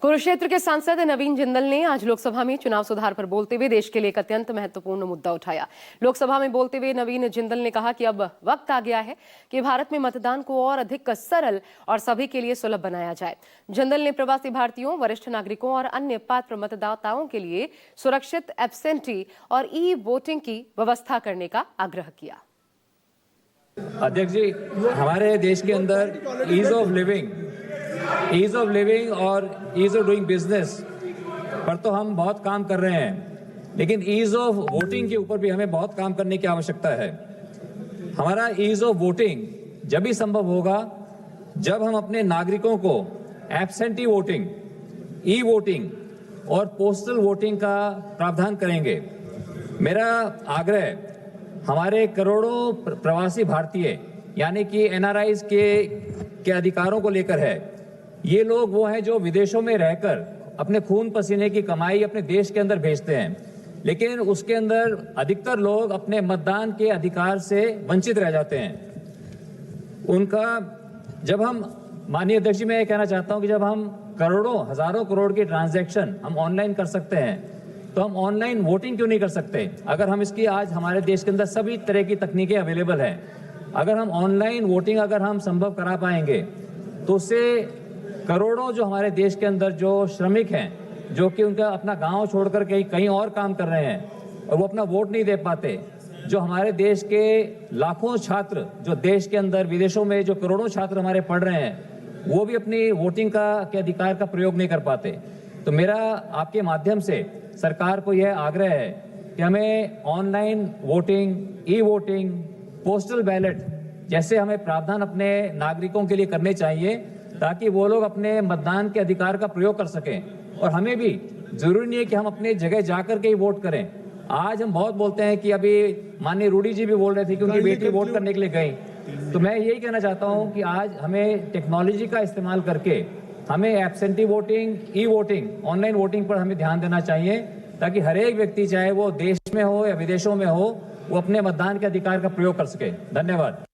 कुरुक्षेत्र के सांसद नवीन जिंदल ने आज लोकसभा में चुनाव सुधार पर बोलते हुए देश के लिए एक अत्यंत महत्वपूर्ण मुद्दा उठाया। लोकसभा में बोलते हुए नवीन जिंदल ने कहा कि अब वक्त आ गया है कि भारत में मतदान को और अधिक सरल और सभी के लिए सुलभ बनाया जाए। जिंदल ने प्रवासी भारतीयों, वरिष्ठ नागरिकों और अन्य पात्र मतदाताओं के लिए सुरक्षित एब्सेंटी और ई वोटिंग की व्यवस्था करने का आग्रह किया। अध्यक्ष जी, हमारे देश के अंदर ईज ऑफ लिविंग और ईज ऑफ डूइंग बिजनेस पर तो हम बहुत काम कर रहे हैं, लेकिन ईज ऑफ वोटिंग के ऊपर भी हमें बहुत काम करने की आवश्यकता है। हमारा ईज ऑफ वोटिंग जब भी संभव होगा जब हम अपने नागरिकों को एब्सेंटी वोटिंग, ई वोटिंग और पोस्टल वोटिंग का प्रावधान करेंगे। मेरा आग्रह हमारे करोड़ों प्रवासी भारतीय यानी कि एनआरआईज के अधिकारों को लेकर है। ये लोग वो हैं जो विदेशों में रहकर अपने खून पसीने की कमाई अपने देश के अंदर भेजते हैं, लेकिन उसके अंदर अधिकतर लोग अपने मतदान के अधिकार से वंचित रह जाते हैं। उनका जब हम माननीय अध्यक्ष जी, मैं ये कहना चाहता हूं कि जब हम करोड़ों हजारों करोड़ की ट्रांजैक्शन हम ऑनलाइन कर सकते हैं तो हम ऑनलाइन वोटिंग क्यों नहीं कर सकते? अगर हम इसकी आज हमारे देश के अंदर सभी तरह की तकनीकें अवेलेबल हैं, अगर हम ऑनलाइन वोटिंग अगर हम संभव करा पाएंगे तो उससे करोड़ों जो हमारे देश के अंदर जो श्रमिक हैं, जो कि उनका अपना गांव छोड़कर कहीं और काम कर रहे हैं और वो अपना वोट नहीं दे पाते, जो हमारे देश के लाखों छात्र जो देश के अंदर विदेशों में जो करोड़ों छात्र हमारे पढ़ रहे हैं, वो भी अपनी वोटिंग के अधिकार का प्रयोग नहीं कर पाते। तो मेरा आपके माध्यम से सरकार को यह आग्रह है कि हमें online voting, e voting, postal ballot जैसे हमें प्रावधान अपने नागरिकों के लिए करने चाहिए ताकि वो लोग अपने मतदान के अधिकार का प्रयोग कर सकें। और हमें भी जरूरी नहीं है कि हम अपने जगह जाकर के ही वोट करें। आज हम बहुत बोलते हैं कि अभी माननीय रूडी जी भी बोल रहे थे कि उनकी बेटी वोट करने के लिए गई, तो मैं यही कहना चाहता हूं कि आज हमें टेक्नोलॉजी का इस्तेमाल करके हमें absentee voting, e voting, online voting पर हमें ध्यान देना चाहिए ताकि हर एक व्यक्ति, चाहे वो देश में हो या विदेशों में हो, वो अपने मतदान के अधिकार का प्रयोग कर सके। धन्यवाद।